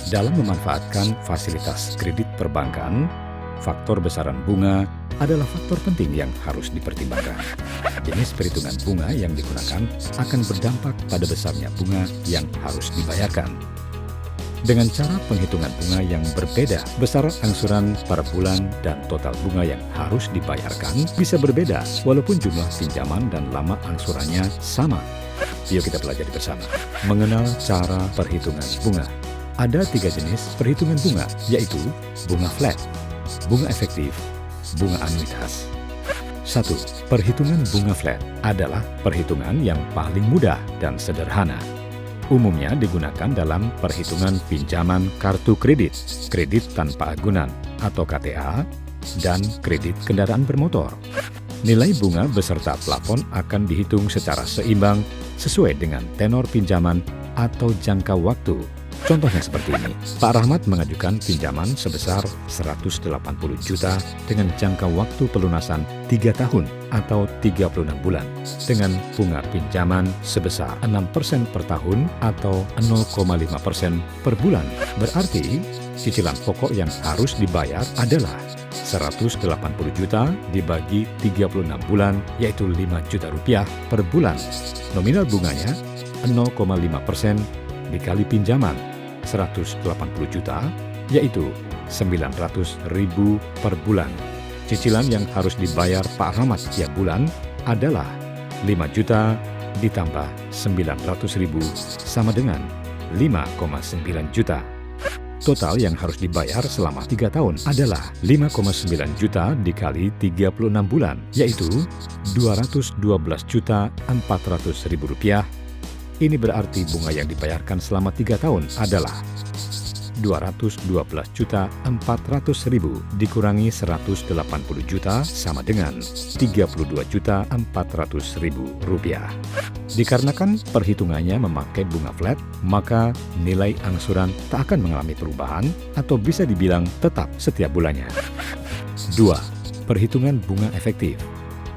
Dalam memanfaatkan fasilitas kredit perbankan, faktor besaran bunga adalah faktor penting yang harus dipertimbangkan. Jenis perhitungan bunga yang digunakan akan berdampak pada besarnya bunga yang harus dibayarkan. Dengan cara penghitungan bunga yang berbeda, besar angsuran per bulan dan total bunga yang harus dibayarkan bisa berbeda walaupun jumlah pinjaman dan lama angsurannya sama. Yuk kita pelajari bersama. Mengenal cara perhitungan bunga. Ada 3 jenis perhitungan bunga, yaitu bunga flat, bunga efektif, bunga anuitas. 1. Perhitungan bunga flat adalah perhitungan yang paling mudah dan sederhana. Umumnya digunakan dalam perhitungan pinjaman kartu kredit, kredit tanpa agunan atau KTA, dan kredit kendaraan bermotor. Nilai bunga beserta plafon akan dihitung secara seimbang sesuai dengan tenor pinjaman atau jangka waktu. Contohnya seperti ini, Pak Rahmat mengajukan pinjaman sebesar 180 juta dengan jangka waktu pelunasan 3 tahun atau 36 bulan dengan bunga pinjaman sebesar 6% per tahun atau 0,5% per bulan. Berarti cicilan pokok yang harus dibayar adalah 180 juta dibagi 36 bulan, yaitu 5 juta rupiah per bulan. Nominal bunganya 0,5% dikali pinjaman 180 juta, yaitu 900.000 per bulan. Cicilan yang harus dibayar Pak Rahmat tiap bulan adalah 5 juta ditambah 900.000 sama dengan 5,9 juta. Total yang harus dibayar selama 3 tahun adalah 5,9 juta dikali 36 bulan, yaitu 212.400.000 rupiah. Ini berarti bunga yang dibayarkan selama 3 tahun adalah 212.400.000 dikurangi 180 juta sama dengan 32.400.000 rupiah. Dikarenakan perhitungannya memakai bunga flat, maka nilai angsuran tak akan mengalami perubahan atau bisa dibilang tetap setiap bulannya. 2. Perhitungan bunga efektif.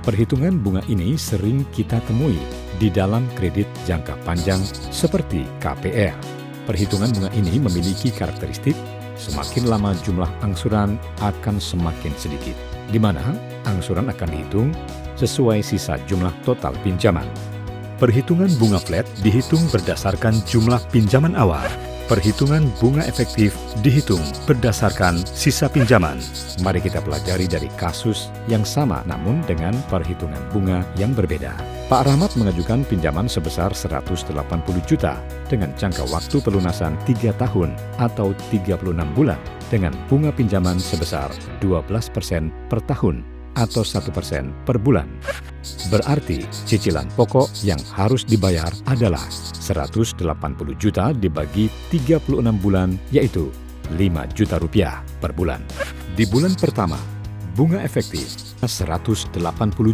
Perhitungan bunga ini sering kita temui di dalam kredit jangka panjang seperti KPR. Perhitungan bunga ini memiliki karakteristik semakin lama jumlah angsuran akan semakin sedikit, di mana angsuran akan dihitung sesuai sisa jumlah total pinjaman. Perhitungan bunga flat dihitung berdasarkan jumlah pinjaman awal. Perhitungan bunga efektif dihitung berdasarkan sisa pinjaman. Mari kita pelajari dari kasus yang sama namun dengan perhitungan bunga yang berbeda. Pak Rahmat mengajukan pinjaman sebesar 180 juta dengan jangka waktu pelunasan 3 tahun atau 36 bulan dengan bunga pinjaman sebesar 12% per tahun atau 1% per bulan. Berarti cicilan pokok yang harus dibayar adalah 180 juta dibagi 36 bulan, yaitu 5 juta rupiah per bulan. Di bulan pertama, bunga efektif 180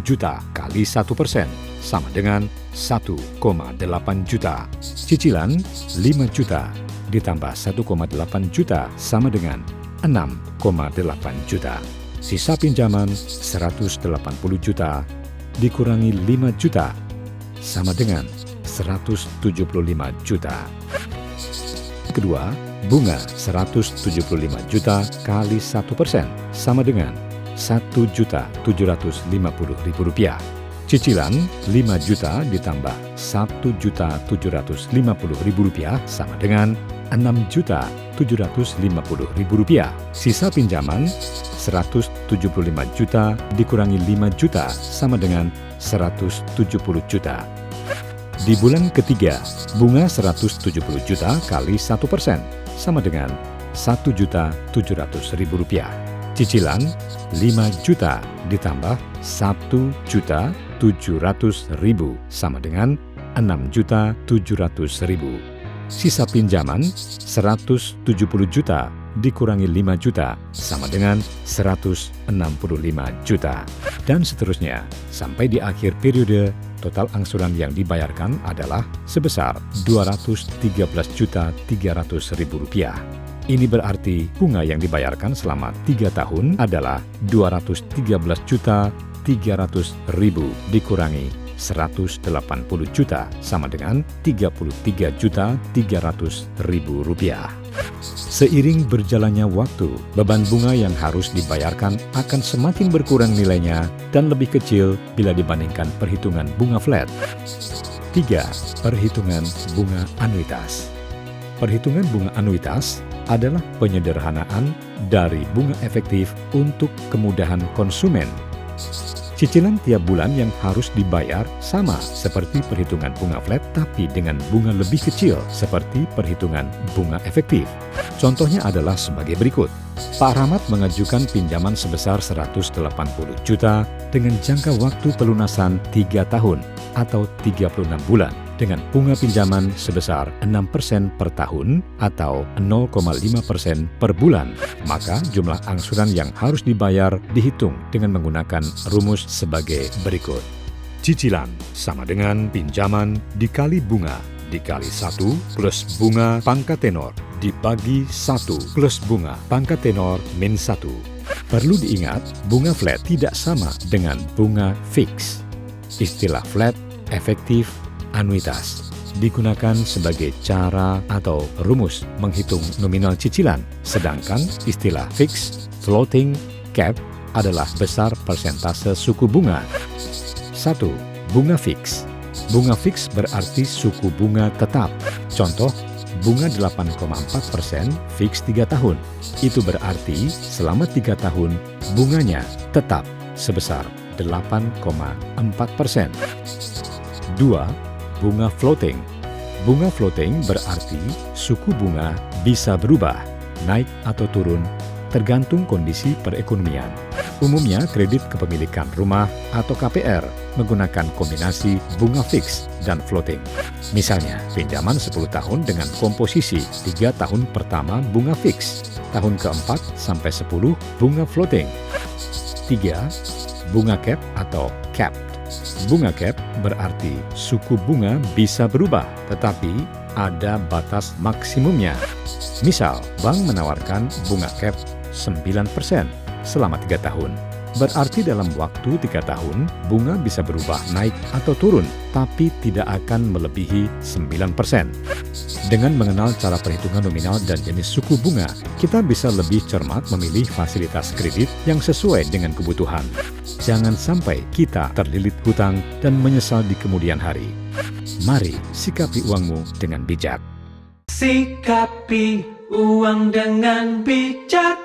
juta kali 1% sama dengan 1,8 juta. Cicilan 5 juta ditambah 1,8 juta sama dengan 6,8 juta. Sisa pinjaman 180 juta dikurangi 5 juta sama dengan 175 juta. Kedua, bunga 175 juta kali 1% sama dengan 1.750.000 rupiah. Cicilan 5 juta ditambah 1.750.000 rupiah sama dengan 6.750.000 rupiah. Sisa pinjaman 175 juta dikurangi 5 juta sama dengan 170 juta. Di bulan ketiga, bunga 170 juta kali 1% sama dengan 1.700.000 rupiah. Cicilan 5 juta ditambah 1.700.000 sama dengan 6.700.000. Sisa pinjaman 170 juta dikurangi 5 juta sama dengan 165 juta. Dan seterusnya, sampai di akhir periode, total angsuran yang dibayarkan adalah sebesar 213.300.000 rupiah. Ini berarti bunga yang dibayarkan selama 3 tahun adalah 213.300.000 dikurangi 180 juta sama dengan Rp33.300.000. Seiring berjalannya waktu, beban bunga yang harus dibayarkan akan semakin berkurang nilainya dan lebih kecil bila dibandingkan perhitungan bunga flat. 3. Perhitungan bunga anuitas. Perhitungan bunga anuitas adalah penyederhanaan dari bunga efektif untuk kemudahan konsumen. Cicilan tiap bulan yang harus dibayar sama seperti perhitungan bunga flat tapi dengan bunga lebih kecil seperti perhitungan bunga efektif. Contohnya adalah sebagai berikut. Pak Rahmat mengajukan pinjaman sebesar 180 juta dengan jangka waktu pelunasan 3 tahun atau 36 bulan dengan bunga pinjaman sebesar 6% per tahun atau 0,5% per bulan. Maka jumlah angsuran yang harus dibayar dihitung dengan menggunakan rumus sebagai berikut. Cicilan sama dengan pinjaman dikali bunga dikali 1 plus bunga pangkat tenor dibagi 1 plus bunga pangkat tenor min 1. Perlu diingat, bunga flat tidak sama dengan bunga fix. Istilah flat, efektif, anuitas digunakan sebagai cara atau rumus menghitung nominal cicilan, sedangkan istilah fix, floating, cap adalah besar persentase suku bunga. 1. Bunga fix. Bunga fix berarti suku bunga tetap. Contoh, bunga 8,4% fix 3 tahun. Itu berarti selama 3 tahun bunganya tetap sebesar 8,4%. 2. Bunga floating. Bunga floating berarti suku bunga bisa berubah, naik atau turun, tergantung kondisi perekonomian. Umumnya kredit kepemilikan rumah atau KPR menggunakan kombinasi bunga fix dan floating. Misalnya, pinjaman 10 tahun dengan komposisi 3 tahun pertama bunga fix, tahun keempat sampai 10 bunga floating. 3. Bunga cap atau cap. Bunga cap berarti suku bunga bisa berubah, tetapi ada batas maksimumnya. Misal, bank menawarkan bunga cap 9% selama 3 tahun. Berarti dalam waktu 3 tahun, bunga bisa berubah naik atau turun, tapi tidak akan melebihi 9%. Dengan mengenal cara perhitungan nominal dan jenis suku bunga, kita bisa lebih cermat memilih fasilitas kredit yang sesuai dengan kebutuhan. Jangan sampai kita terlilit hutang dan menyesal di kemudian hari. Mari sikapi uangmu dengan bijak. Sikapi uang dengan bijak.